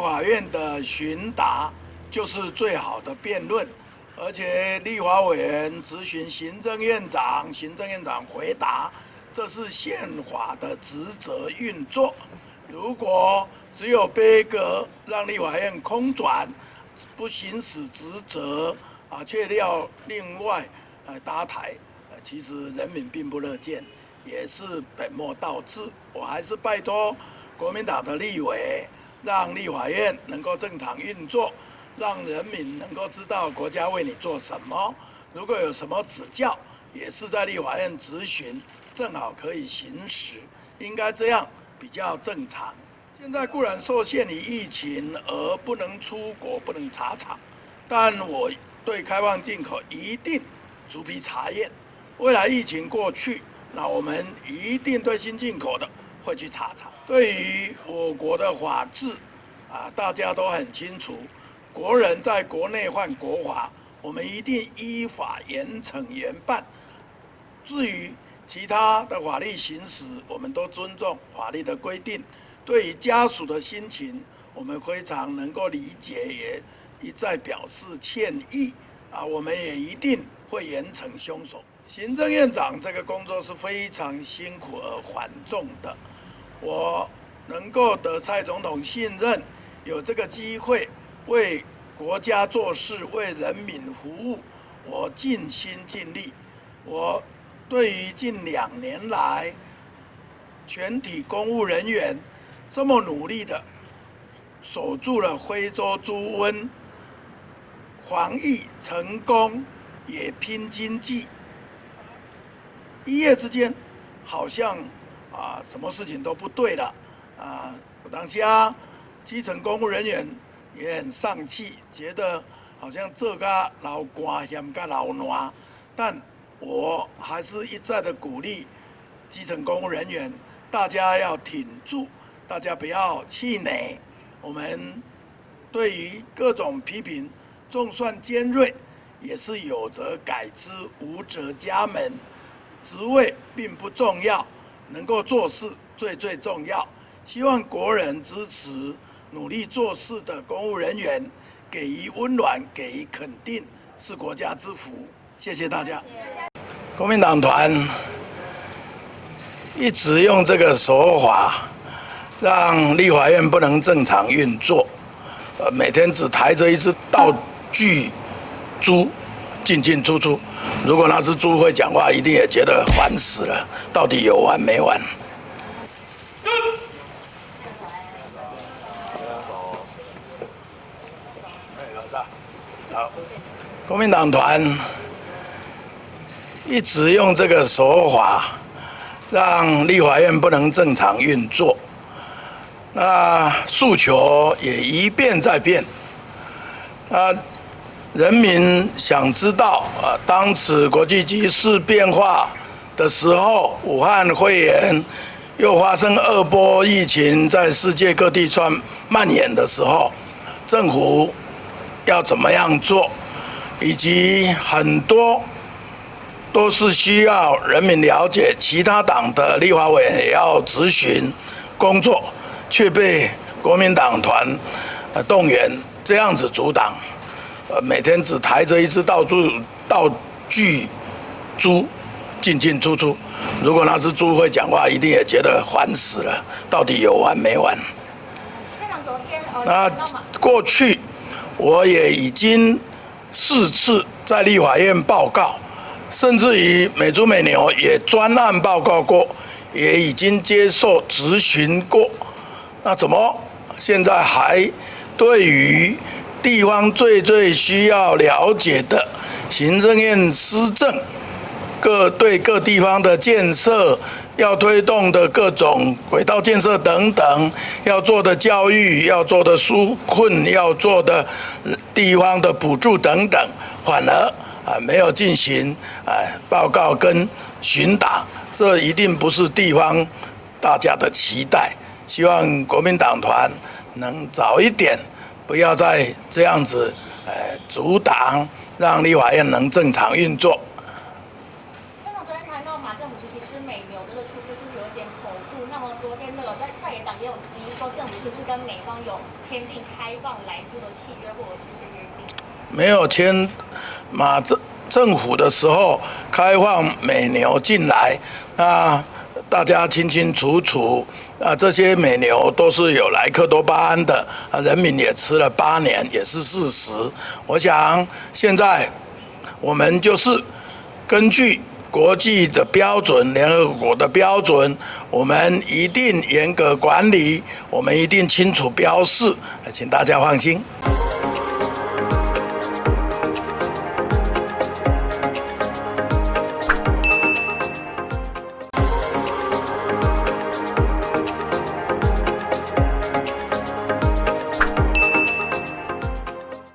法院的询答就是最好的辩论，而且立法委员质询行政院长，行政院长回答，这是宪法的职责运作。如果只有杯葛，让立法院空转，不行使职责却要另外搭台，其实人民并不乐见，也是本末倒置。我还是拜托国民党的立委，让立法院能够正常运作，让人民能够知道国家为你做什么。如果有什么指教，也是在立法院质询，正好可以行使，应该这样比较正常。现在固然受限于疫情而不能出国、不能查厂，但我对开放进口一定逐批查验。未来疫情过去，那我们一定对新进口的会去查厂。对于我国的法治大家都很清楚，国人在国内犯国法，我们一定依法严惩严办。至于其他的法律行使，我们都尊重法律的规定。对于家属的心情，我们非常能够理解，也一再表示歉意我们也一定会严惩凶手。行政院长这个工作是非常辛苦而繁重的，我能够得蔡总统信任，有这个机会为国家做事，为人民服务，我尽心尽力。我对于近2年来全体公务人员这么努力的守住了非洲猪瘟，防疫成功，也拼经济，一夜之间好像什么事情都不对了当下基层公务人员也很丧气，觉得好像这个老官嫌个老难，但我还是一再的鼓励基层公务人员，大家要挺住，大家不要气馁。我们对于各种批评，纵算尖锐，也是有则改之，无则加勉。职位并不重要，能够做事最重要。希望国人支持努力做事的公务人员，给予温暖，给予肯定，是国家之福。谢谢大家。国民党团一直用这个手法，让立法院不能正常运作。每天只抬着一只道具猪进进出出。如果那只猪会讲话，一定也觉得烦死了，到底有完没完？好，国民党团一直用这个手法，让立法院不能正常运作。那诉求也一变再变。人民想知道当此国际局势变化的时候，武汉肺炎又发生2波疫情，在世界各地蔓延的时候，政府要怎么样做，以及很多都是需要人民了解，其他党的立法委员也要质询工作，却被国民党团动员这样子阻挡。每天只抬着一只道具猪进进出出。如果那只猪会讲话，一定也觉得烦死了，到底有完没完？那过去我也已经4次在立法院报告，甚至于美猪美牛也专案报告过，也已经接受质询过。那怎么现在还对于地方最需要了解的行政院施政，对各地方的建设要推动的各种轨道建设等等，要做的教育，要做的纾困，要做的地方的补助等等，反而没有进行报告跟询答，这一定不是地方大家的期待。希望国民党团能早一点，不要再这样子阻挡，让立法院能正常运作。院长昨天谈到马政府其实美牛这个出处是有一点口误，那么昨天的在野党也有质疑说政府是不是跟美方有签订开放来猪的契约或者是一些约定？没有签马政府的时候开放美牛进来，大家清清楚楚。这些美牛都是有莱克多巴胺的，人民也吃了8年，也是事实。我想现在我们就是根据国际的标准、联合国的标准，我们一定严格管理，我们一定清楚标示，请大家放心。